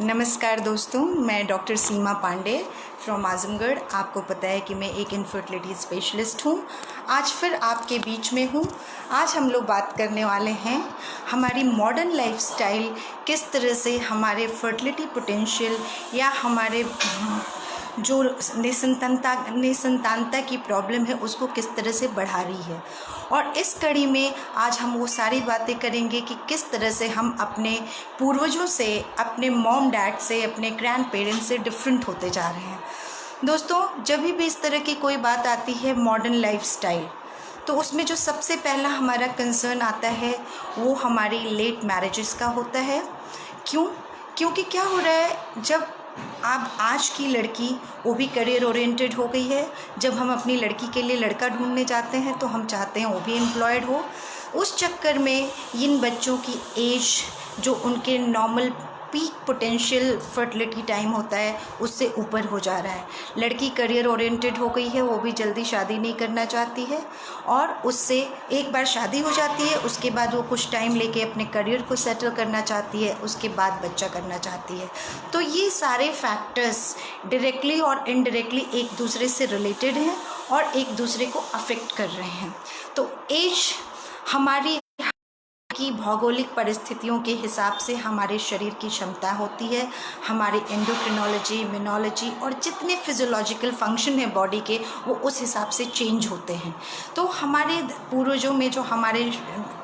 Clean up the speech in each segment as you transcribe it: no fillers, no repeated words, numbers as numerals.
नमस्कार दोस्तों, मैं डॉक्टर सीमा पांडे फ्रॉम आजमगढ़। आपको पता है कि मैं एक इनफर्टिलिटी स्पेशलिस्ट हूँ। आज फिर आपके बीच में हूँ। आज हम लोग बात करने वाले हैं हमारी मॉडर्न लाइफस्टाइल किस तरह से हमारे फर्टिलिटी पोटेंशियल या हमारे जो निसंतानता की प्रॉब्लम है उसको किस तरह से बढ़ा रही है। और इस कड़ी में आज हम वो सारी बातें करेंगे कि किस तरह से हम अपने पूर्वजों से, अपने मॉम डैड से, अपने ग्रैंड पेरेंट्स से डिफरेंट होते जा रहे हैं। दोस्तों, जब भी इस तरह की कोई बात आती है मॉडर्न लाइफस्टाइल, तो उसमें जो सबसे पहला हमारा कंसर्न आता है वो हमारी लेट मैरिजेस का होता है। क्योंकि क्या हो रहा है, जब आप आज की लड़की वो भी करियर ओरिएंटेड हो गई है। जब हम अपनी लड़की के लिए लड़का ढूंढने जाते हैं तो हम चाहते हैं वो भी एम्प्लॉयड हो। उस चक्कर में इन बच्चों की एज जो उनके normal peak potential fertility time होता है उससे ऊपर हो जा रहा है। लड़की करियर ओरिएंटेड हो गई है, वो भी जल्दी शादी नहीं करना चाहती है और उससे एक बार शादी हो जाती है, उसके बाद वो कुछ टाइम लेके अपने करियर को सेटल करना चाहती है, उसके बाद बच्चा करना चाहती है। तो ये सारे फैक्टर्स डायरेक्टली और इनडायरेक्टली एक दूसरे से रिलेटेड हैं और एक दूसरे को अफेक्ट कर रहे हैं। तो एज हमारी की भौगोलिक परिस्थितियों के हिसाब से हमारे शरीर की क्षमता होती है। हमारे एंडोक्रिनोलॉजी, इम्यूनोलॉजी और जितने फिजियोलॉजिकल फंक्शन हैं बॉडी के, वो उस हिसाब से चेंज होते हैं। तो हमारे पूर्वजों में जो हमारे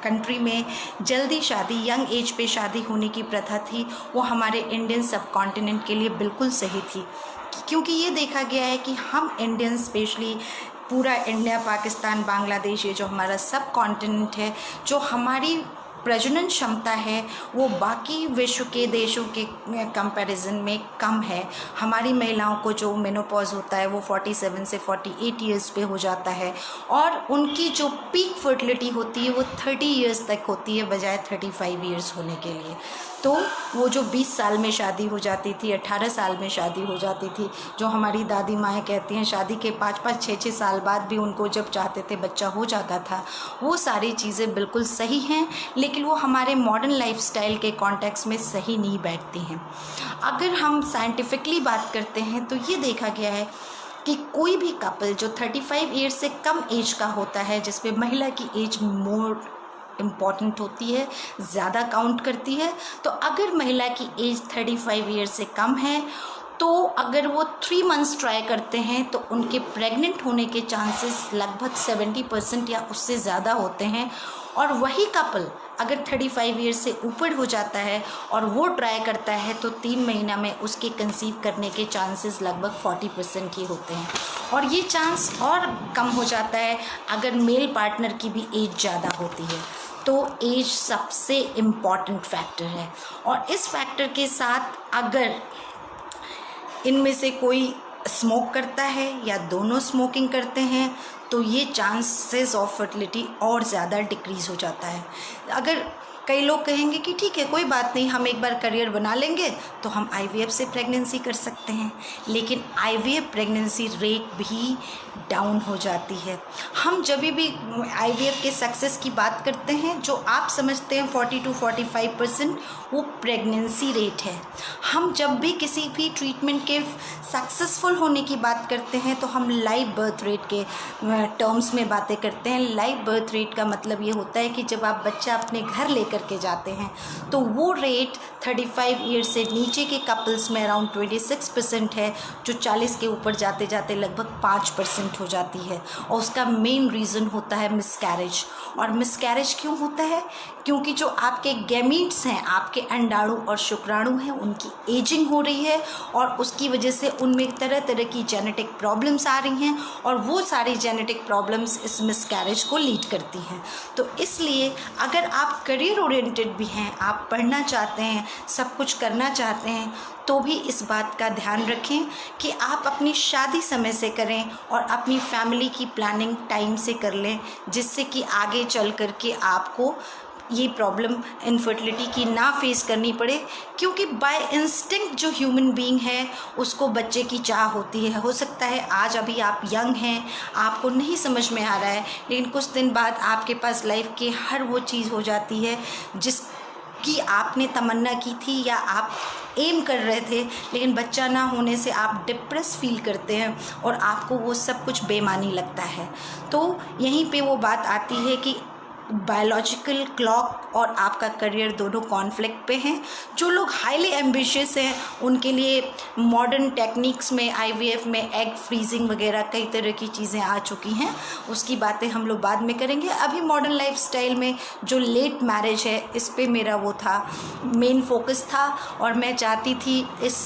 कंट्री में जल्दी शादी, यंग एज पे शादी होने की प्रथा थी, वो हमारे इंडियन सब कॉन्टिनेंट के लिए बिल्कुल सही थी। क्योंकि ये देखा गया है कि हम इंडियन स्पेशली पूरा इंडिया, पाकिस्तान, बांग्लादेश, ये जो हमारा सब कॉन्टिनेंट है, जो हमारी प्रजनन क्षमता है वो बाकी विश्व के देशों के कंपैरिजन में कम है। हमारी महिलाओं को जो मेनोपॉज होता है वो 47 से 48 ईयर्स पे हो जाता है और उनकी जो पीक फर्टिलिटी होती है वो 30 ईयर्स तक होती है, बजाय 35 ईयर्स होने के लिए। तो वो जो 20 साल में शादी हो जाती थी, 18 साल में शादी हो जाती थी, जो हमारी दादी माएँ कहती हैं शादी के 5-5, 6-6 साल बाद भी उनको जब चाहते थे बच्चा हो जाता था, वो सारी चीज़ें बिल्कुल सही हैं, लेकिन वो हमारे मॉडर्न लाइफस्टाइल के कॉन्टेक्स्ट में सही नहीं बैठती हैं। अगर हम साइंटिफिकली बात करते हैं तो ये देखा गया है कि कोई भी कपल जो 35 ईयर्स से कम एज का होता है, जिसमें महिला की एज मोर इम्पॉर्टेंट होती है, ज़्यादा काउंट करती है, तो अगर महिला की एज 35 ईयर्स से कम है तो अगर वो 3 मंथ्स ट्राई करते हैं तो उनके प्रेग्नेंट होने के चांसेस लगभग 70% या उससे ज़्यादा होते हैं। और वही कपल अगर 35 ईयर्स से ऊपर हो जाता है और वो ट्राई करता है तो 3 महीना में उसके कंसीव करने के चांसेस लगभग 40% ही होते हैं। और ये चांस और कम हो जाता है अगर मेल पार्टनर की भी एज ज़्यादा होती है। तो एज सबसे इम्पॉर्टेंट फैक्टर है। और इस फैक्टर के साथ अगर इनमें से कोई स्मोक करता है या दोनों स्मोकिंग करते हैं तो ये चांसेस ऑफ फर्टिलिटी और ज़्यादा डिक्रीज़ हो जाता है। अगर कई लोग कहेंगे कि ठीक है, कोई बात नहीं, हम एक बार करियर बना लेंगे तो हम आईवीएफ से प्रेगनेंसी कर सकते हैं, लेकिन आईवीएफ प्रेगनेंसी रेट भी डाउन हो जाती है। हम जब भी आईवीएफ के सक्सेस की बात करते हैं, जो आप समझते हैं 40 to 45% वो प्रेगनेंसी रेट है। हम जब भी किसी भी ट्रीटमेंट के सक्सेसफुल होने की बात करते हैं तो हम लाइव बर्थ रेट के टर्म्स में बातें करते हैं। लाइव बर्थ रेट का मतलब ये होता है कि जब आप बच्चा अपने घर लेकर के जाते हैं तो वो रेट 35 ईयर्स से नीचे के कपल्स में अराउंड 26% है, जो 40 के ऊपर जाते जाते लगभग 5% हो जाती है। और उसका मेन रीज़न होता है मिसकैरेज। और मिसकैरेज क्यों होता है? क्योंकि जो आपके गैमीट्स हैं, आपके अंडाणु और शुक्राणु हैं, उनकी एजिंग हो रही है और उसकी वजह से उनमें तरह तरह की जेनेटिक प्रॉब्लम्स आ रही हैं और वो सारी जेनेटिक प्रॉब्लम्स इस मिसकैरेज को लीड करती हैं। तो इसलिए अगर आप करियर ओरिएंटेड भी हैं, आप पढ़ना चाहते हैं, सब कुछ करना चाहते हैं, तो भी इस बात का ध्यान रखें कि आप अपनी शादी समय से करें और अपनी फैमिली की प्लानिंग टाइम से कर लें, जिससे कि आगे चल कर के आपको ये प्रॉब्लम इनफर्टिलिटी की ना फेस करनी पड़े। क्योंकि बाय इंस्टिंक्ट जो ह्यूमन बीइंग है उसको बच्चे की चाह होती है। हो सकता है आज अभी आप यंग हैं, आपको नहीं समझ में आ रहा है, लेकिन कुछ दिन बाद आपके पास लाइफ की हर वो चीज़ हो जाती है कि आपने तमन्ना की थी या आप एम कर रहे थे, लेकिन बच्चा ना होने से आप डिप्रेस फील करते हैं और आपको वो सब कुछ बेमानी लगता है। तो यहीं पे वो बात आती है कि बायोलॉजिकल क्लॉक और आपका करियर दोनों कॉन्फ्लिक्ट पे हैं। जो लोग हाईली एम्बिशियस हैं उनके लिए मॉडर्न टेक्निक्स में, आईवीएफ में एग फ्रीजिंग वगैरह कई तरह की चीज़ें आ चुकी हैं, उसकी बातें हम लोग बाद में करेंगे। अभी मॉडर्न लाइफस्टाइल में जो लेट मैरिज है, इस पे मेरा वो था, मेन फोकस था। और मैं चाहती थी इस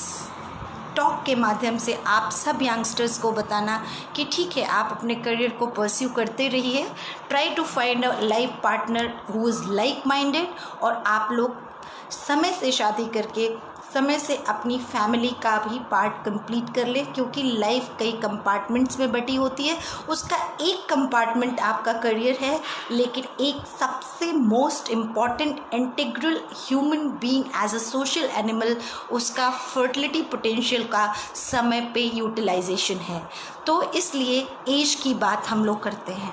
टॉक के माध्यम से आप सब यंगस्टर्स को बताना कि ठीक है, आप अपने करियर को परस्यू करते रहिए, try to find a life partner who is like minded, और आप लोग समय से शादी करके समय से अपनी फैमिली का भी पार्ट कंप्लीट कर ले, क्योंकि लाइफ कई कंपार्टमेंट्स में बटी होती है। उसका एक कंपार्टमेंट आपका करियर है, लेकिन एक सबसे most important integral human being as a social animal, उसका फर्टिलिटी पोटेंशियल का समय पे यूटिलाइजेशन है। तो इसलिए एज की बात हम लोग करते हैं।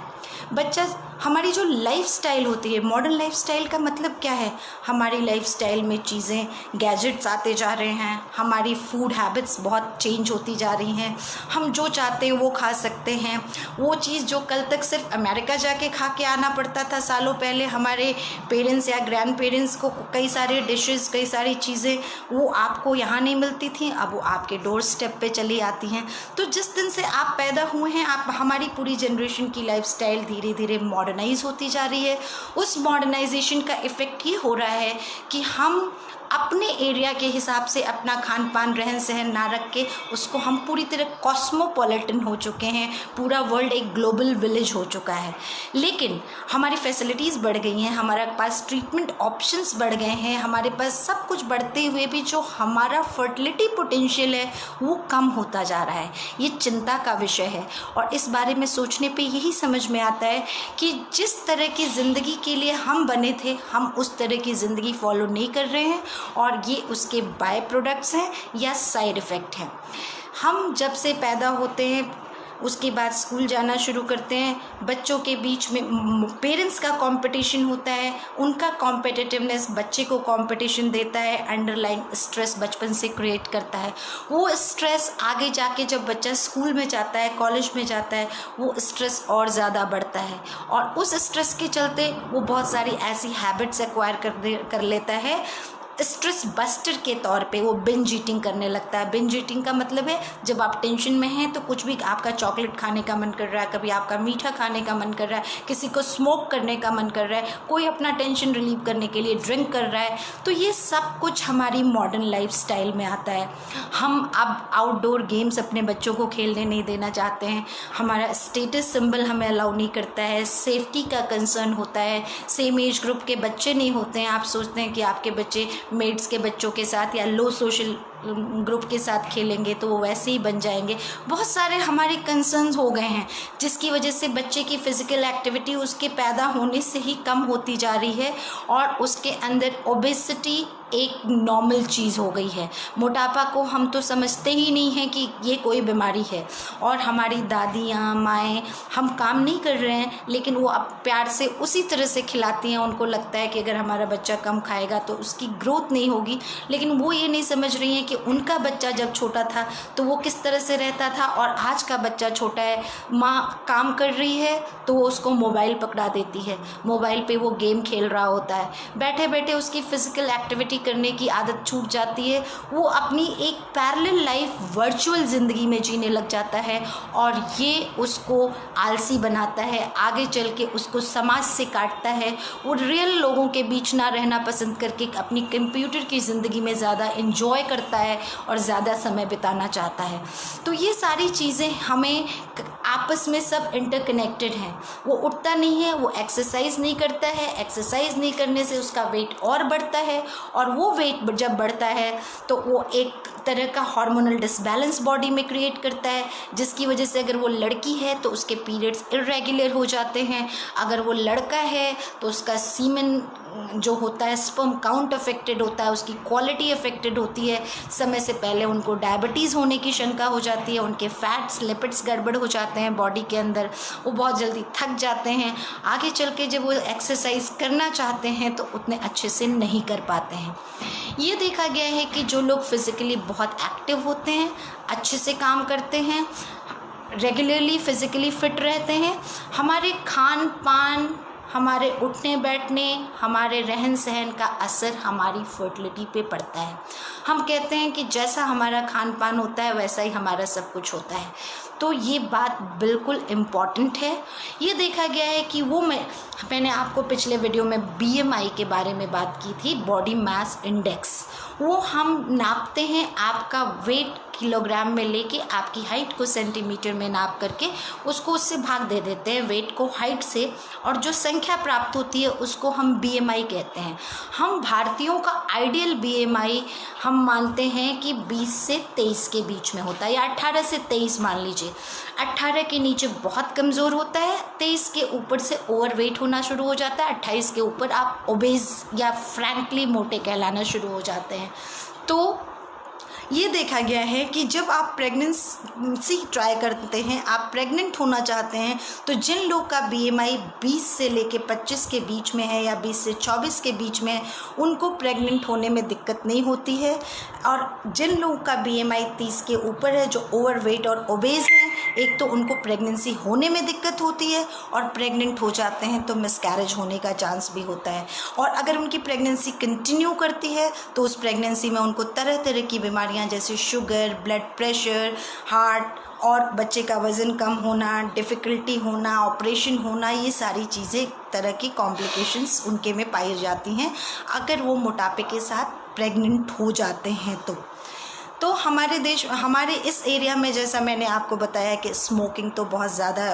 बच्चा, हमारी जो लाइफस्टाइल होती है, मॉडर्न लाइफस्टाइल का मतलब क्या है? हमारी लाइफस्टाइल में चीज़ें, गैजेट्स आते जा रहे हैं, हमारी फूड हैबिट्स बहुत चेंज होती जा रही हैं, हम जो चाहते हैं वो खा सकते हैं। वो चीज़ जो कल तक सिर्फ अमेरिका जाके खा के आना पड़ता था, सालों पहले हमारे पेरेंट्स या ग्रैंड पेरेंट्स को कई सारे डिशेस, कई सारी चीज़ें वो आपको यहाँ नहीं मिलती थी, अब वो आपके डोर स्टेप पे चली आती हैं। तो जिस दिन से आप पैदा हुए हैं, आप, हमारी पूरी जनरेशन की लाइफस्टाइल धीरे धीरे मॉडर्नाइज होती जा रही है। उस मॉडर्नाइजेशन का इफ़ेक्ट ये हो रहा है कि हम अपने एरिया के हिसाब से अपना खान पान, रहन सहन ना रख के उसको हम पूरी तरह कॉस्मोपॉलिटन हो चुके हैं। पूरा वर्ल्ड एक ग्लोबल विलेज हो चुका है। लेकिन हमारी फैसिलिटीज़ बढ़ गई हैं, हमारे पास ट्रीटमेंट ऑप्शंस बढ़ गए हैं, हमारे पास सब कुछ बढ़ते हुए भी जो हमारा फर्टिलिटी पोटेंशियल है वो कम होता जा रहा है। ये चिंता का विषय है। और इस बारे में सोचने पे यही समझ में आता है कि जिस तरह की ज़िंदगी के लिए हम बने थे, हम उस तरह की ज़िंदगी फॉलो नहीं कर रहे हैं, और ये उसके बाय प्रोडक्ट्स हैं या साइड इफ़ेक्ट हैं। हम जब से पैदा होते हैं उसके बाद स्कूल जाना शुरू करते हैं, बच्चों के बीच में पेरेंट्स का कंपटीशन होता है, उनका कॉम्पिटिटिवनेस बच्चे को कंपटीशन देता है, अंडरलाइन स्ट्रेस बचपन से क्रिएट करता है। वो स्ट्रेस आगे जाके जब बच्चा स्कूल में जाता है, कॉलेज में जाता है, वो स्ट्रेस और ज़्यादा बढ़ता है, और उस स्ट्रेस के चलते वो बहुत सारी ऐसी हैबिट्स एक्वायर कर लेता है। स्ट्रेस बस्टर के तौर पे वो बिंज ईटिंग करने लगता है। बिंज ईटिंग का मतलब है जब आप टेंशन में हैं तो कुछ भी, आपका चॉकलेट खाने का मन कर रहा है, कभी आपका मीठा खाने का मन कर रहा है, किसी को स्मोक करने का मन कर रहा है, कोई अपना टेंशन रिलीव करने के लिए ड्रिंक कर रहा है। तो ये सब कुछ हमारी मॉडर्न लाइफस्टाइल में आता है। हम अब आउटडोर गेम्स अपने बच्चों को खेलने नहीं देना चाहते हैं, हमारा स्टेटस सिंबल हमें अलाउ नहीं करता है, सेफ्टी का कंसर्न होता है, सेम एज ग्रुप के बच्चे नहीं होते हैं। आप सोचते हैं कि आपके बच्चे मेट्स के बच्चों के साथ या लो सोशल ग्रुप के साथ खेलेंगे तो वो वैसे ही बन जाएंगे। बहुत सारे हमारे कंसर्न्स हो गए हैं, जिसकी वजह से बच्चे की फ़िज़िकल एक्टिविटी उसके पैदा होने से ही कम होती जा रही है, और उसके अंदर ओबेसिटी एक नॉर्मल चीज़ हो गई है। मोटापा को हम तो समझते ही नहीं हैं कि ये कोई बीमारी है। और हमारी दादियाँ, माएँ, हम काम नहीं कर रहे हैं, लेकिन वो अब प्यार से उसी तरह से खिलाती हैं। उनको लगता है कि अगर हमारा बच्चा कम खाएगा तो उसकी ग्रोथ नहीं होगी, लेकिन वो ये नहीं समझ रही हैं कि उनका बच्चा जब छोटा था तो वो किस तरह से रहता था, और आज का बच्चा छोटा है, माँ काम कर रही है तो वो उसको मोबाइल पकड़ा देती है, मोबाइल पे वो गेम खेल रहा होता है, बैठे बैठे उसकी फ़िज़िकल एक्टिविटी करने की आदत छूट जाती है, वो अपनी एक पैरेलल लाइफ वर्चुअल ज़िंदगी में जीने लग जाता है, और ये उसको आलसी बनाता है, आगे चल के उसको समाज से काटता है। वो रियल लोगों के बीच ना रहना पसंद करके अपनी कंप्यूटर की ज़िंदगी में ज़्यादा एंजॉय करता है और ज़्यादा समय बिताना चाहता है। तो ये सारी चीज़ें हमें आपस में सब इंटरकनेक्टेड हैं। वो उठता नहीं है, वो एक्सरसाइज नहीं करता है, एक्सरसाइज नहीं करने से उसका वेट और बढ़ता है, और वो वेट जब बढ़ता है तो वो एक तरह का हार्मोनल डिसबैलेंस बॉडी में क्रिएट करता है, जिसकी वजह से अगर वो लड़की है तो उसके पीरियड्स इरेगुलर हो जाते हैं, अगर वो लड़का है तो उसका सीमेन जो होता है, स्पर्म काउंट अफेक्टेड होता है, उसकी क्वालिटी अफेक्टेड होती है, समय से पहले उनको डायबिटीज़ होने की शंका हो जाती है, उनके फैट्स लिपिड्स गड़बड़ हो जाते हैं बॉडी के अंदर, वो बहुत जल्दी थक जाते हैं, आगे चल के जब वो एक्सरसाइज करना चाहते हैं तो उतने अच्छे से नहीं कर पाते हैं। ये देखा गया है कि जो लोग फिज़िकली बहुत एक्टिव होते हैं, अच्छे से काम करते हैं, रेगुलरली फिज़िकली फिट रहते हैं, हमारे खान पान, हमारे उठने बैठने, हमारे रहन सहन का असर हमारी फर्टिलिटी पे पड़ता है। हम कहते हैं कि जैसा हमारा खान पान होता है वैसा ही हमारा सब कुछ होता है, तो ये बात बिल्कुल इम्पॉर्टेंट है। ये देखा गया है कि मैंने आपको पिछले वीडियो में BMI के बारे में बात की थी, बॉडी मास इंडेक्स। वो हम नापते हैं आपका वेट किलोग्राम में लेके आपकी हाइट को सेंटीमीटर में नाप करके उसको उससे भाग दे देते हैं वेट को हाइट से, और जो संख्या प्राप्त होती है उसको हम BMI कहते हैं। हम भारतीयों का आइडियल BMI हम मानते हैं कि 20 से 23 के बीच में होता है, या 18 से 23 मान लीजिए। 18 के नीचे बहुत कमज़ोर होता है, 23 के ऊपर से ओवरवेट होना शुरू हो जाता है, 28 के ऊपर आप ओबेज या फ्रैंकली मोटे कहलाना शुरू हो जाते हैं। तो ये देखा गया है कि जब आप प्रेगनेंसी ट्राई करते हैं, आप प्रेग्नेंट होना चाहते हैं, तो जिन लोग का BMI 20 से लेके 25 के बीच में है या 20 से 24 के बीच में है, उनको प्रेग्नेंट होने में दिक्कत नहीं होती है। और जिन लोगों का BMI 30 के ऊपर है, जो ओवरवेट और ओबेज हैं, एक तो उनको प्रेगनेंसी होने में दिक्कत होती है, और प्रेग्नेंट हो जाते हैं तो मिसकैरेज होने का चांस भी होता है। और अगर उनकी प्रेगनेंसी कंटिन्यू करती है तो उस प्रेगनेंसी में उनको तरह तरह की बीमारियां जैसे शुगर, ब्लड प्रेशर, हार्ट और बच्चे का वज़न कम होना, डिफ़िकल्टी होना, ऑपरेशन होना, ये सारी चीज़ें तरह की कॉम्प्लिकेशंस उनके में पाई जाती हैं अगर वो मोटापे के साथ प्रेग्नेंट हो जाते हैं। तो हमारे इस एरिया में, जैसा मैंने आपको बताया कि स्मोकिंग तो बहुत ज़्यादा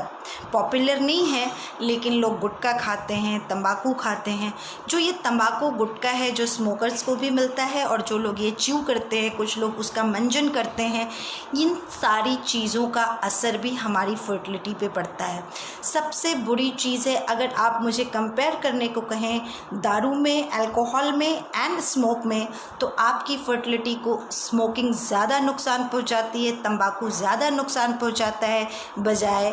पॉपुलर नहीं है, लेकिन लोग गुटखा खाते हैं, तंबाकू खाते हैं। जो ये तंबाकू गुटखा है जो स्मोकर्स को भी मिलता है, और जो लोग ये च्यू करते हैं, कुछ लोग उसका मंजन करते हैं, इन सारी चीज़ों का असर भी हमारी फर्टिलिटी पे पड़ता है। सबसे बुरी चीज़ है, अगर आप मुझे कंपेयर करने को कहें दारू में, अल्कोहल में एंड स्मोक में, तो आपकी फर्टिलिटी को स्मोकिंग ज़्यादा नुकसान पहुंचाती है, तंबाकू ज़्यादा नुकसान पहुंचाता है बजाय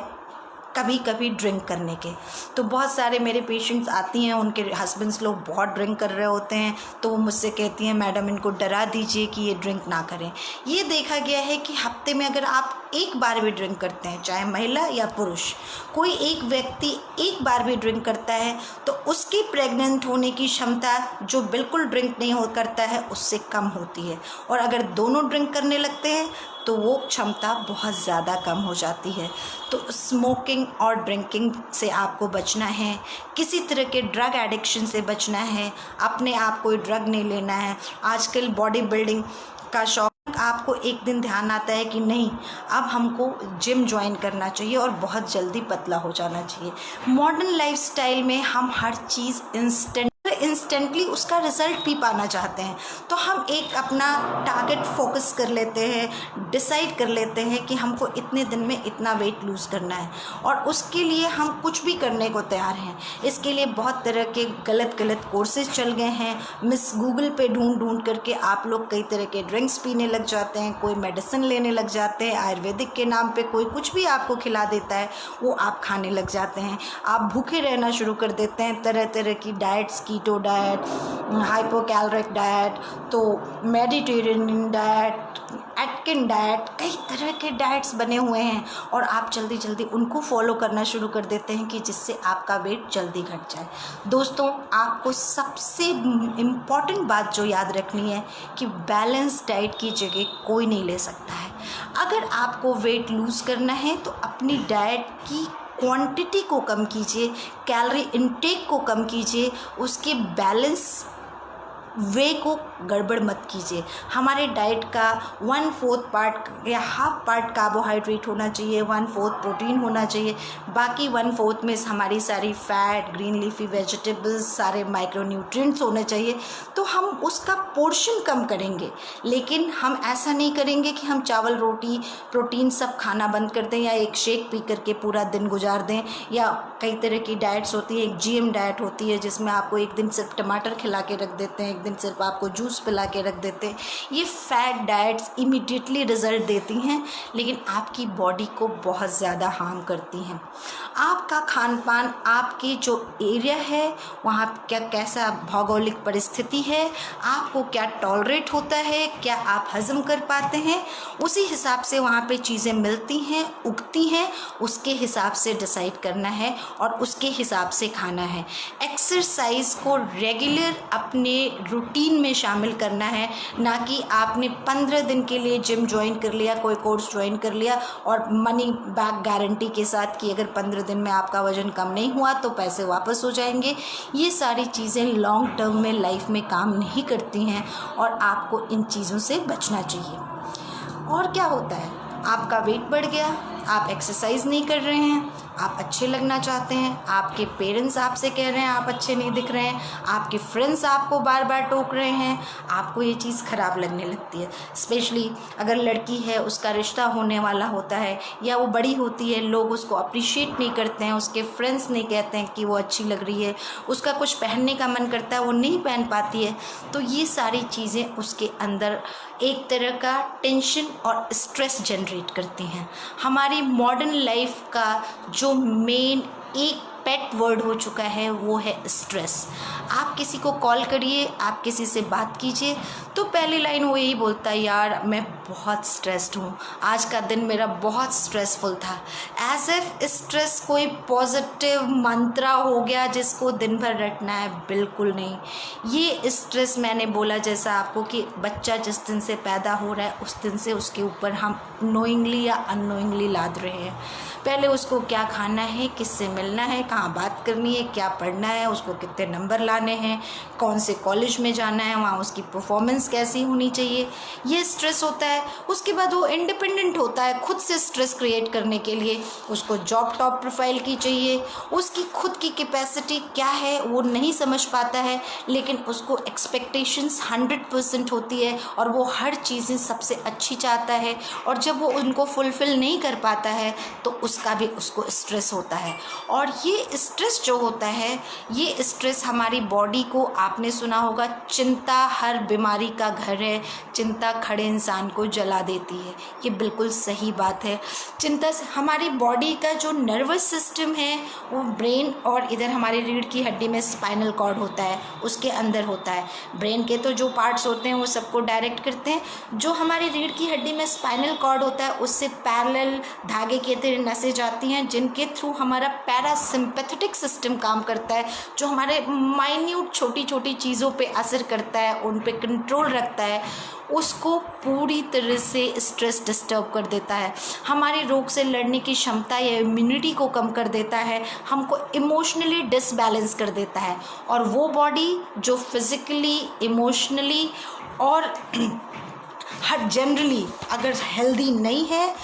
कभी कभी ड्रिंक करने के। तो बहुत सारे मेरे पेशेंट्स आती हैं, उनके हस्बैंड्स लोग बहुत ड्रिंक कर रहे होते हैं, तो वो मुझसे कहती हैं मैडम इनको डरा दीजिए कि ये ड्रिंक ना करें। ये देखा गया है कि हफ्ते में अगर आप एक बार भी ड्रिंक करते हैं, चाहे महिला या पुरुष, कोई एक व्यक्ति एक बार भी ड्रिंक करता है तो उसकी प्रेग्नेंट होने की क्षमता जो बिल्कुल ड्रिंक नहीं करता है उससे कम होती है, और अगर दोनों ड्रिंक करने लगते हैं तो वो क्षमता बहुत ज़्यादा कम हो जाती है। तो स्मोकिंग और ड्रिंकिंग से आपको बचना है, किसी तरह के ड्रग एडिक्शन से बचना है, अपने आप कोई ड्रग नहीं लेना है। आजकल बॉडी बिल्डिंग का शौक, आपको एक दिन ध्यान आता है कि नहीं अब हमको जिम ज्वाइन करना चाहिए और बहुत जल्दी पतला हो जाना चाहिए। मॉडर्न लाइफस्टाइल में हम हर चीज़ इंस्टेंटली उसका रिज़ल्ट भी पाना चाहते हैं, तो हम एक अपना टारगेट फोकस कर लेते हैं, डिसाइड कर लेते हैं कि हमको इतने दिन में इतना वेट लूज़ करना है, और उसके लिए हम कुछ भी करने को तैयार हैं। इसके लिए बहुत तरह के गलत कोर्सेज चल गए हैं। मिस गूगल पे ढूंढ करके आप लोग कई तरह के ड्रिंक्स पीने लग जाते हैं, कोई मेडिसिन लेने लग जाते हैं, आयुर्वेदिक के नाम पे कोई कुछ भी आपको खिला देता है वो आप खाने लग जाते हैं। आप भूखे रहना शुरू कर देते हैं, तरह तरह की diets, keto diet, hypocaloric diet, तो मेडिटेरेनियन डाइट, एटकिन डाइट, कई तरह के डाइट्स बने हुए हैं, और आप जल्दी उनको फॉलो करना शुरू कर देते हैं कि जिससे आपका वेट जल्दी घट जाए। दोस्तों, आपको सबसे इम्पॉर्टेंट बात जो याद रखनी है कि बैलेंस डाइट की जगह कोई नहीं ले सकता है। अगर आपको वेट लूज़ करना है तो अपनी डाइट की क्वांटिटी को कम कीजिए, कैलोरी इनटेक को कम कीजिए, उसके बैलेंस वे को गड़बड़ मत कीजिए। हमारे डाइट का 1/4 पार्ट या हाफ पार्ट कार्बोहाइड्रेट होना चाहिए, 1/4 प्रोटीन होना चाहिए, बाकी 1/4 में हमारी सारी फैट, ग्रीन लीफी वेजिटेबल्स, सारे माइक्रोन्यूट्रिएंट्स होने चाहिए। तो हम उसका पोर्शन कम करेंगे, लेकिन हम ऐसा नहीं करेंगे कि हम चावल रोटी प्रोटीन सब खाना बंद कर दें या एक शेक पी करके पूरा दिन गुजार दें। या कई तरह की डाइट्स होती है, एक GM डाइट होती है जिसमें आपको एक दिन सिर्फ टमाटर खिला के रख देते हैं, एक दिन सिर्फ आपको जूस पिला के रख देते हैं। ये फैट डाइट्स इमीडिएटली रिजल्ट देती हैं, लेकिन आपकी बॉडी को बहुत ज़्यादा हार्म करती हैं। आपका खान पान, आपके जो एरिया है वहाँ क्या कैसा भौगोलिक परिस्थिति है, आपको क्या टॉलरेट होता है, क्या आप हजम कर पाते हैं, उसी हिसाब से वहाँ पे चीज़ें मिलती हैं, उगती हैं, उसके हिसाब से डिसाइड करना है और उसके हिसाब से खाना है। एक्सरसाइज को रेगुलर अपने रूटीन में शामिल करना है, ना कि आपने 15 दिन के लिए जिम ज्वाइन कर लिया, कोई कोर्स ज्वाइन कर लिया और मनी बैक गारंटी के साथ कि अगर 15 दिन में आपका वज़न कम नहीं हुआ तो पैसे वापस हो जाएंगे। ये सारी चीज़ें लॉन्ग टर्म में लाइफ में काम नहीं करती हैं और आपको इन चीज़ों से बचना चाहिए। और क्या होता है, आपका वेट बढ़ गया, आप एक्सरसाइज नहीं कर रहे हैं, आप अच्छे लगना चाहते हैं, आपके पेरेंट्स आपसे कह रहे हैं आप अच्छे नहीं दिख रहे हैं, आपके फ्रेंड्स आपको बार बार टोक रहे हैं, आपको ये चीज़ ख़राब लगने लगती है। स्पेशली अगर लड़की है, उसका रिश्ता होने वाला होता है या वो बड़ी होती है, लोग उसको अप्रिशिएट नहीं करते हैं, उसके फ्रेंड्स नहीं कहते हैं कि वो अच्छी लग रही है, उसका कुछ पहनने का मन करता है वो नहीं पहन पाती है, तो ये सारी चीज़ें उसके अंदर एक तरह का टेंशन और स्ट्रेस जनरेट करती हैं। हमारी मॉडर्न लाइफ का जो मेन एक पेट वर्ड हो चुका है वो है स्ट्रेस। आप किसी को कॉल करिए, आप किसी से बात कीजिए तो पहली लाइन वो यही बोलता है, यार मैं बहुत स्ट्रेस्ड हूँ, आज का दिन मेरा बहुत स्ट्रेसफुल था। एज इफ स्ट्रेस कोई पॉजिटिव मंत्रा हो गया जिसको दिन भर रटना है, बिल्कुल नहीं। ये स्ट्रेस मैंने बोला जैसा आपको कि बच्चा जिस दिन से पैदा हो रहा है उस दिन से उसके ऊपर हम नोइंगली या अननोइंगली लाद रहे हैं। पहले उसको क्या खाना है, किससे मिलना है, कहाँ बात करनी है, क्या पढ़ना है, उसको कितने नंबर लाने हैं, कौन से कॉलेज में जाना है, वहाँ उसकी परफॉर्मेंस कैसी होनी चाहिए, ये स्ट्रेस होता है। उसके बाद वो इंडिपेंडेंट होता है खुद से स्ट्रेस क्रिएट करने के लिए, उसको जॉब टॉप प्रोफाइल की चाहिए, उसकी खुद की कैपेसिटी क्या है वो नहीं समझ पाता है, लेकिन उसको एक्सपेक्टेशंस 100% होती है और वो हर चीज़ें सबसे अच्छी चाहता है, और जब वो उनको फुलफ़िल नहीं कर पाता है तो उसका भी उसको स्ट्रेस होता है। और ये स्ट्रेस जो होता है, ये स्ट्रेस हमारी बॉडी को, आपने सुना होगा चिंता हर बीमारी का घर है, चिंता खड़े इंसान को जला देती है। ये बिल्कुल सही बात है। चिंता से हमारी बॉडी का जो नर्वस सिस्टम है वो ब्रेन और इधर हमारी रीढ़ की हड्डी में स्पाइनल कॉर्ड होता है, उसके अंदर होता है। ब्रेन के तो जो पार्ट्स होते हैं वो सबको डायरेक्ट करते हैं, जो हमारी रीढ़ की हड्डी में स्पाइनल कॉर्ड होता है उससे पैरेलल धागे के तरह नसें जाती हैं जिनके थ्रू हमारा पैरासिम्पैथेटिक सिस्टम काम करता है, जो हमारे माइन्यूट छोटी छोटी चीज़ों पे असर करता है, उन पे कंट्रोल रखता है, उसको पूरी तरह से स्ट्रेस डिस्टर्ब कर देता है। हमारी रोग से लड़ने की क्षमता या इम्यूनिटी को कम कर देता है, हमको इमोशनली डिसबैलेंस कर देता है। और वो बॉडी जो फिज़िकली, इमोशनली और हर जनरली अगर हेल्दी नहीं है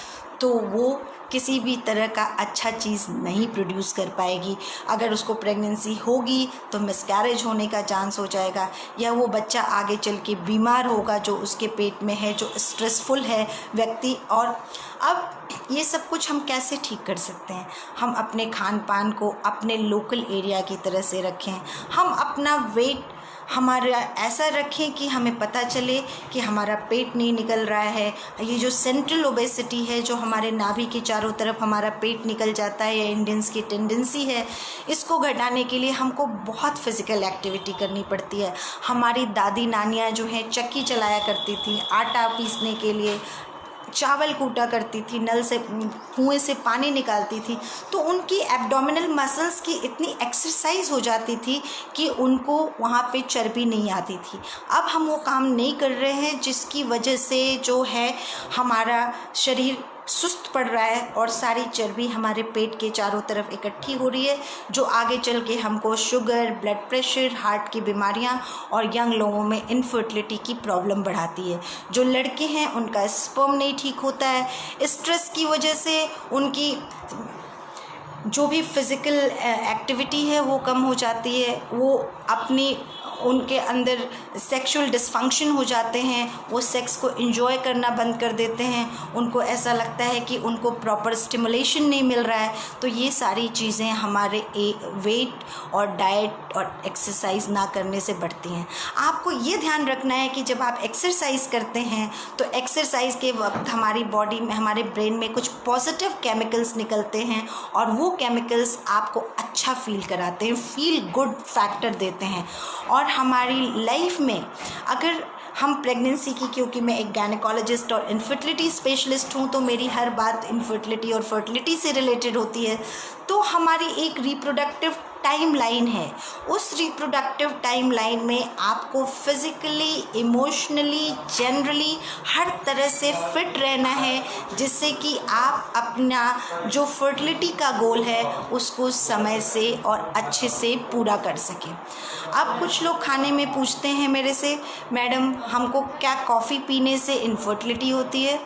तो वो किसी भी तरह का अच्छा चीज़ नहीं प्रोड्यूस कर पाएगी। अगर उसको प्रेगनेंसी होगी तो मिसकैरेज होने का चांस हो जाएगा, या वो बच्चा आगे चल के बीमार होगा जो उसके पेट में है, जो स्ट्रेसफुल है व्यक्ति। और अब ये सब कुछ हम कैसे ठीक कर सकते हैं? हम अपने खान पान को अपने लोकल एरिया की तरह से रखें, हम अपना वेट हमारा ऐसा रखें कि हमें पता चले कि हमारा पेट नहीं निकल रहा है। ये जो सेंट्रल ओबेसिटी है, जो हमारे नाभि के चारों तरफ हमारा पेट निकल जाता है, या इंडियंस की टेंडेंसी है, इसको घटाने के लिए हमको बहुत फिज़िकल एक्टिविटी करनी पड़ती है। हमारी दादी नानियाँ जो हैं चक्की चलाया करती थी, आटा पीसने के लिए चावल कूटा करती थी, नल से कुएं से पानी निकालती थी, तो उनकी एब्डोमिनल मसल्स की इतनी एक्सरसाइज हो जाती थी कि उनको वहाँ पे चर्बी नहीं आती थी। अब हम वो काम नहीं कर रहे हैं, जिसकी वजह से जो है हमारा शरीर सुस्त पड़ रहा है और सारी चर्बी हमारे पेट के चारों तरफ इकट्ठी हो रही है, जो आगे चल के हमको शुगर, ब्लड प्रेशर, हार्ट की बीमारियां और यंग लोगों में इनफर्टिलिटी की प्रॉब्लम बढ़ाती है। जो लड़के हैं उनका स्पर्म नहीं ठीक होता है, स्ट्रेस की वजह से उनकी जो भी फिज़िकल एक्टिविटी है वो कम हो जाती है, वो अपनी उनके अंदर सेक्सुअल डिसफंक्शन हो जाते हैं, वो सेक्स को एंजॉय करना बंद कर देते हैं, उनको ऐसा लगता है कि उनको प्रॉपर स्टिमुलेशन नहीं मिल रहा है। तो ये सारी चीज़ें हमारे वेट और डाइट और एक्सरसाइज ना करने से बढ़ती हैं। आपको ये ध्यान रखना है कि जब आप एक्सरसाइज करते हैं तो एक्सरसाइज के वक्त हमारी बॉडी में, हमारे ब्रेन में कुछ पॉजिटिव केमिकल्स निकलते हैं और वो केमिकल्स आपको अच्छा फील कराते हैं, फील गुड फैक्टर देते हैं। और हमारी लाइफ में अगर हम प्रेगनेंसी की, क्योंकि मैं एक गायनेकोलॉजिस्ट और इनफर्टिलिटी स्पेशलिस्ट हूँ, तो मेरी हर बात इनफर्टिलिटी और फर्टिलिटी से रिलेटेड होती है, तो हमारी एक रिप्रोडक्टिव टाइम लाइन है। उस रिप्रोडक्टिव टाइम लाइन में आपको फिज़िकली, इमोशनली, जनरली हर तरह से फिट रहना है, जिससे कि आप अपना जो फर्टिलिटी का गोल है उसको समय से और अच्छे से पूरा कर सकें। अब कुछ लोग खाने में पूछते हैं मेरे से, मैडम हमको क्या कॉफ़ी पीने से इनफर्टिलिटी होती है?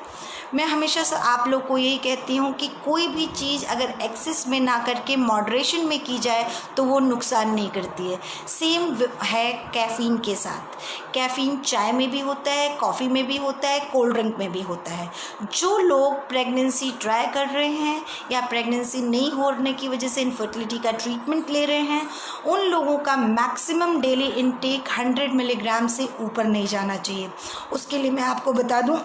मैं हमेशा से आप लोग को यही कहती हूँ कि कोई भी चीज़ अगर एक्सेस में ना करके मॉडरेशन में की जाए तो वो नुकसान नहीं करती है। सेम है कैफ़ीन के साथ। कैफ़ीन चाय में भी होता है, कॉफ़ी में भी होता है, कोल्ड ड्रिंक में भी होता है। जो लोग प्रेगनेंसी ट्राई कर रहे हैं या प्रेगनेंसी नहीं होने की वजह से इनफर्टिलिटी का ट्रीटमेंट ले रहे हैं, उन लोगों का मैक्सिमम डेली इनटेक 100 मिलीग्राम से ऊपर नहीं जाना चाहिए। उसके लिए मैं आपको बता दूं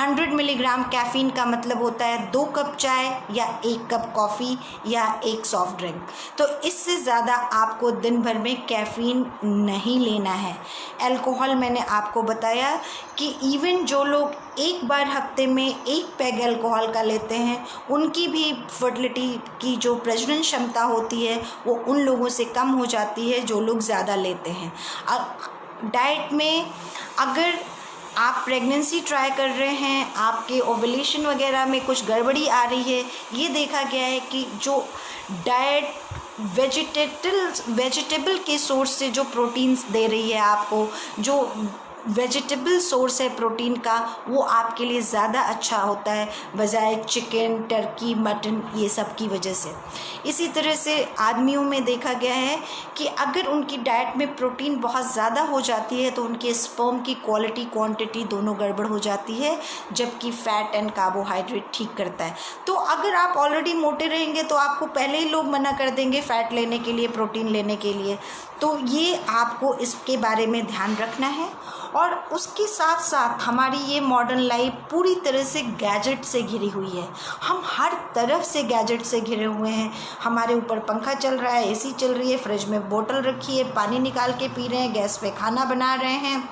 100 मिलीग्राम कैफ़ीन का मतलब होता है 2 कप चाय या 1 कप कॉफ़ी या 1 सॉफ्ट ड्रिंक। तो इससे ज़्यादा आपको दिन भर में कैफ़ीन नहीं लेना है। अल्कोहल मैंने आपको बताया कि इवन जो लोग एक बार हफ्ते में 1 पैग अल्कोहल का लेते हैं, उनकी भी फर्टिलिटी की जो प्रजनन क्षमता होती है वो उन लोगों से कम हो जाती है जो लोग ज़्यादा लेते हैं। डाइट में अगर आप प्रेगनेंसी ट्राई कर रहे हैं, आपके ओवुलेशन वगैरह में कुछ गड़बड़ी आ रही है, ये देखा गया है कि जो डाइट वेजिटेबल के सोर्स से जो प्रोटीन्स दे रही है आपको, जो वेजिटेबल सोर्स है प्रोटीन का, वो आपके लिए ज़्यादा अच्छा होता है बजाय चिकन, टर्की, मटन ये सब की वजह से। इसी तरह से आदमियों में देखा गया है कि अगर उनकी डाइट में प्रोटीन बहुत ज़्यादा हो जाती है तो उनके स्पर्म की क्वालिटी, क्वांटिटी दोनों गड़बड़ हो जाती है, जबकि फ़ैट एंड कार्बोहाइड्रेट ठीक करता है। तो अगर आप ऑलरेडी मोटे रहेंगे तो आपको पहले ही लोग मना कर देंगे फ़ैट लेने के लिए, प्रोटीन लेने के लिए। तो ये आपको इसके बारे में ध्यान रखना है। और उसके साथ साथ हमारी ये मॉडर्न लाइफ पूरी तरह से गैजेट से घिरी हुई है। हम हर तरफ से गैजेट से घिरे हुए हैं। हमारे ऊपर पंखा चल रहा है, एसी चल रही है, फ्रिज में बोतल रखी है, पानी निकाल के पी रहे हैं, गैस पे खाना बना रहे हैं,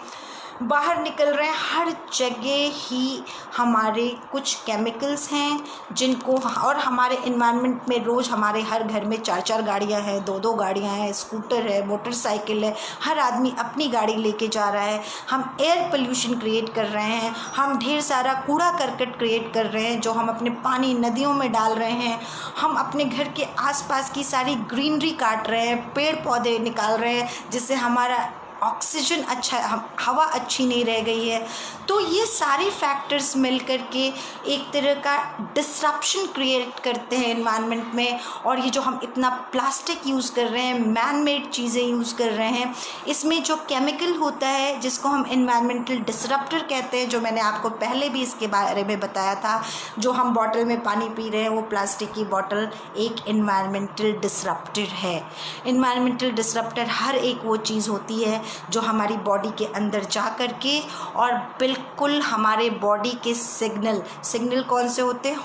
बाहर निकल रहे हैं, हर जगह ही हमारे कुछ केमिकल्स हैं जिनको, और हमारे इन्वायरमेंट में रोज़ हमारे हर घर में 4-4 गाड़ियां हैं, 2-2 गाड़ियां हैं, स्कूटर है, मोटरसाइकिल है, हर आदमी अपनी गाड़ी लेके जा रहा है। हम एयर पोल्यूशन क्रिएट कर रहे हैं, हम ढेर सारा कूड़ा करकट क्रिएट कर रहे हैं जो हम अपने पानी नदियों में डाल रहे हैं, हम अपने घर के आसपास की सारी ग्रीनरी काट रहे हैं, पेड़ पौधे निकाल रहे हैं, जिससे हमारा ऑक्सीजन अच्छा, हवा अच्छी नहीं रह गई है। तो ये सारे फैक्टर्स मिल कर के एक तरह का डिसरप्शन क्रिएट करते हैं एनवायरनमेंट में। और ये जो हम इतना प्लास्टिक यूज़ कर रहे हैं, मैन मेड चीज़ें यूज़ कर रहे हैं, इसमें जो केमिकल होता है जिसको हम एनवायरमेंटल डिसरप्टर कहते हैं, जो मैंने आपको पहले भी इसके बारे में बताया था, जो हम बॉटल में पानी पी रहे हैं वो प्लास्टिक की बॉटल एक एनवायरमेंटल डिसरप्टर है। एनवायरमेंटल डिसरप्टर हर एक वो चीज़ होती है जो हमारी बॉडी के अंदर जा कर के और बिल्कुल हमारे बॉडी के सिग्नल कौन से होते हैं,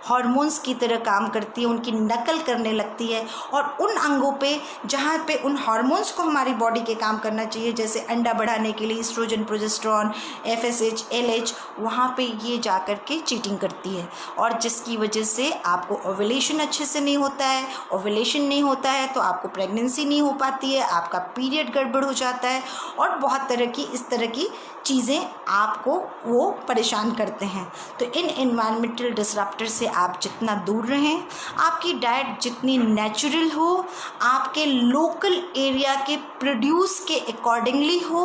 हॉर्मोन्स की तरह काम करती है, उनकी नकल करने लगती है। और उन अंगों पे जहाँ पे उन हॉर्मोन्स को हमारी बॉडी के काम करना चाहिए, जैसे अंडा बढ़ाने के लिए ईस्ट्रोजन, प्रोजेस्टेरॉन, FSH, LH, वहाँ पे ये जा कर के चीटिंग करती है, और जिसकी वजह से आपको ओवुलेशन अच्छे से नहीं होता है। ओवुलेशन नहीं होता है तो आपको प्रेगनेंसी नहीं हो पाती है, आपका पीरियड गड़बड़ हो जाता है और बहुत तरह की इस तरह की चीज़ें आपको वो परेशान करते हैं। तो इन एनवायरमेंटल डिसरप्टर से आप जितना दूर रहें, आपकी डाइट जितनी नेचुरल हो, आपके लोकल एरिया के प्रोड्यूस के अकॉर्डिंगली हो,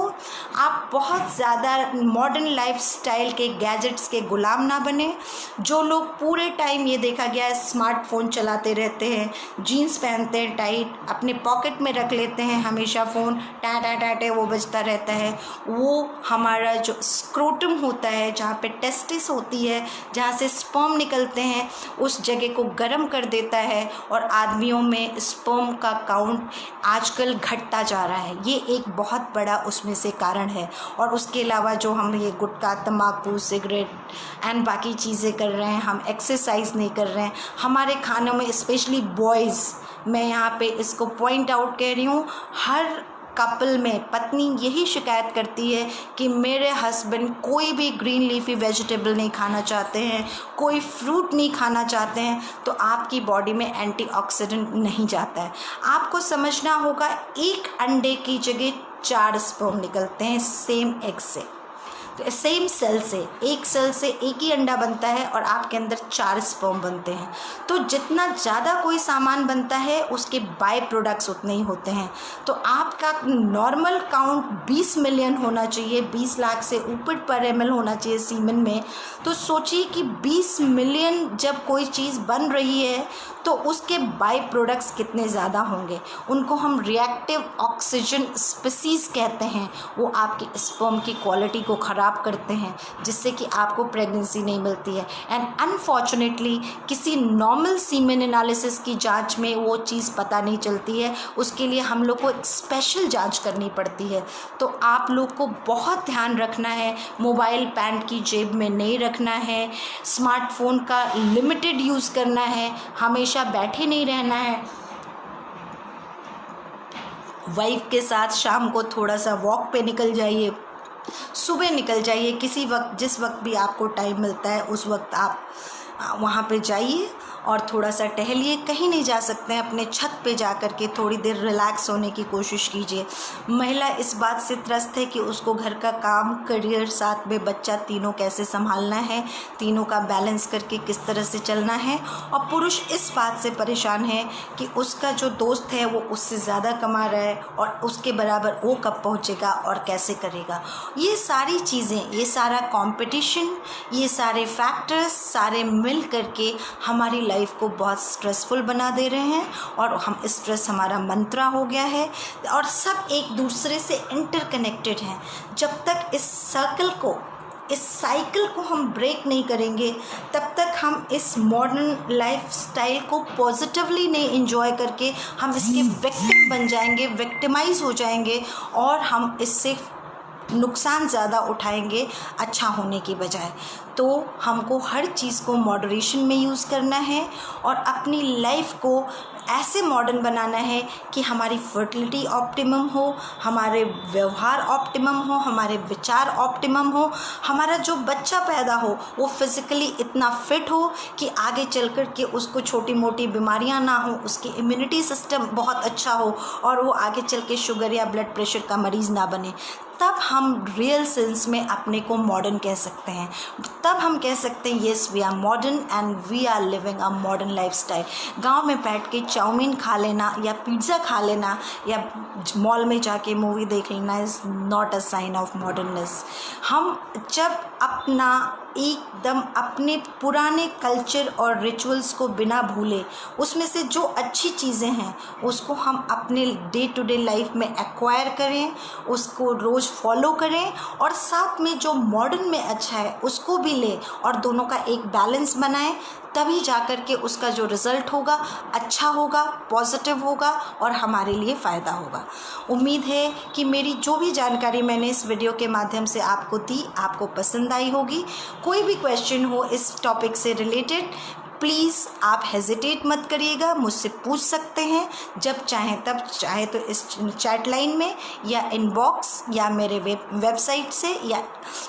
आप बहुत ज़्यादा मॉडर्न लाइफस्टाइल के गैजेट्स के गुलाम ना बने। जो लोग पूरे टाइम, ये देखा गया है, स्मार्टफोन चलाते रहते हैं, जीन्स पहनते हैं टाइट, अपने पॉकेट में रख लेते हैं हमेशा फ़ोन, टा टा टा टे वो बजता रहता है, वो हमारा जो स्क्रोटम होता है, जहाँ पे टेस्टिस होती है, जहाँ से स्पर्म निकलते हैं, उस जगह को गर्म कर देता है और आदमियों में स्पर्म का काउंट आजकल घटता जा रहा है। ये एक बहुत बड़ा उसमें से कारण है। और उसके अलावा जो हम ये गुटखा, तम्बाकू, सिगरेट एंड बाकी चीज़ें कर रहे हैं, हम एक्सरसाइज नहीं कर रहे हैं, हमारे खानों में स्पेशली बॉयज़, मैं यहाँ पे इसको पॉइंट आउट कह रही हूँ, हर कपल में पत्नी यही शिकायत करती है कि मेरे हस्बैंड कोई भी ग्रीन लीफी वेजिटेबल नहीं खाना चाहते हैं, कोई फ्रूट नहीं खाना चाहते हैं। तो आपकी बॉडी में एंटीऑक्सीडेंट नहीं जाता है। आपको समझना होगा, एक अंडे की जगह 4 स्पर्म निकलते हैं सेम एग से, तो सेम सेल से, एक सेल से एक ही अंडा बनता है और आपके अंदर 4 स्पर्म बनते हैं। तो जितना ज़्यादा कोई सामान बनता है उसके बाय प्रोडक्ट्स उतने ही होते हैं। तो आपका नॉर्मल काउंट 20 मिलियन होना चाहिए, 20 लाख से ऊपर पर ml होना चाहिए सीमेन में। तो सोचिए कि 20 मिलियन जब कोई चीज़ बन रही है तो उसके बाय प्रोडक्ट्स कितने ज़्यादा होंगे। उनको हम रिएक्टिव ऑक्सीजन स्पीसीज़ कहते हैं। वो आपकी स्पर्म की क्वालिटी को ख़राब करते हैं, जिससे कि आपको प्रेगनेंसी नहीं मिलती है। एंड अनफॉर्चुनेटली किसी नॉर्मल सीमेन एनालिसिस की जांच में वो चीज़ पता नहीं चलती है। उसके लिए हम लोग को एक स्पेशल जांच करनी पड़ती है। तो आप लोग को बहुत ध्यान रखना है, मोबाइल पैंट की जेब में नहीं रखना है, स्मार्टफोन का लिमिटेड यूज़ करना है, हमेशा बैठे नहीं रहना है। वाइफ के साथ शाम को थोड़ा सा वॉक पे निकल जाइए, सुबह निकल जाइए, किसी वक्त, जिस वक्त भी आपको टाइम मिलता है उस वक्त आप वहाँ पे जाइए और थोड़ा सा टहलिए। कहीं नहीं जा सकते हैं, अपने छत पे जा कर के थोड़ी देर रिलैक्स होने की कोशिश कीजिए। महिला इस बात से त्रस्त है कि उसको घर का काम, करियर, साथ में बच्चा, तीनों कैसे संभालना है, तीनों का बैलेंस करके किस तरह से चलना है। और पुरुष इस बात से परेशान है कि उसका जो दोस्त है वो उससे ज़्यादा कमा रहा है और उसके बराबर वो कब पहुँचेगा और कैसे करेगा। ये सारी चीज़ें, ये सारा कॉम्पिटिशन, ये सारे फैक्टर्स सारे मिल करके हमारी लाइफ को बहुत स्ट्रेसफुल बना दे रहे हैं। और हम स्ट्रेस हमारा मंत्रा हो गया है और सब एक दूसरे से इंटरकनेक्टेड हैं। जब तक इस सर्कल को, इस साइकिल को हम ब्रेक नहीं करेंगे, तब तक हम इस मॉडर्न लाइफस्टाइल को पॉजिटिवली नहीं एंजॉय करके हम इसके विक्टिम बन जाएंगे, विक्टिमाइज हो जाएंगे और हम इससे नुकसान ज़्यादा उठाएंगे अच्छा होने की बजाय। तो हमको हर चीज़ को मॉडरेशन में यूज़ करना है और अपनी लाइफ को ऐसे मॉडर्न बनाना है कि हमारी फर्टिलिटी ऑप्टिमम हो, हमारे व्यवहार ऑप्टिमम हो, हमारे विचार ऑप्टिमम हो, हमारा जो बच्चा पैदा हो वो फिज़िकली इतना फिट हो कि आगे चल कर के उसको छोटी मोटी बीमारियां ना हो, उसकी इम्यूनिटी सिस्टम बहुत अच्छा हो और वो आगे चल के शुगर या ब्लड प्रेशर का मरीज़ ना बने। तब हम रियल सेंस में अपने को मॉडर्न कह सकते हैं। तब हम कह सकते हैं yes we are modern and we are living a modern lifestyle. गांव में बैठ के चाउमीन खा लेना या पिज़्ज़ा खा लेना या मॉल में जाके मूवी देख लेना is not a sign of modernness. हम जब अपना एकदम अपने पुराने कल्चर और रिचुअल्स को बिना भूले, उसमें से जो अच्छी चीज़ें हैं उसको हम अपने डे टू डे लाइफ में एक्वायर करें, उसको रोज़ फॉलो करें और साथ में जो मॉडर्न में अच्छा है उसको भी लें और दोनों का एक बैलेंस बनाएं। तभी जाकर के उसका जो रिज़ल्ट होगा अच्छा होगा, पॉजिटिव होगा और हमारे लिए फ़ायदा होगा। उम्मीद है कि मेरी जो भी जानकारी मैंने इस वीडियो के माध्यम से आपको दी आपको पसंद आई होगी। कोई भी क्वेश्चन हो इस टॉपिक से रिलेटेड, प्लीज़ आप हेजिटेट मत करिएगा, मुझसे पूछ सकते हैं जब चाहें तब, चाहे तो इस चैट लाइन में या इनबॉक्स या मेरे वेबसाइट से या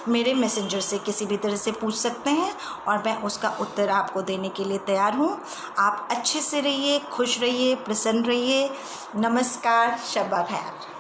मेरे मैसेंजर से किसी भी तरह से पूछ सकते हैं और मैं उसका उत्तर आपको देने के लिए तैयार हूँ। आप अच्छे से रहिए, खुश रहिए, प्रसन्न रहिए। नमस्कार, शब्बा खैर।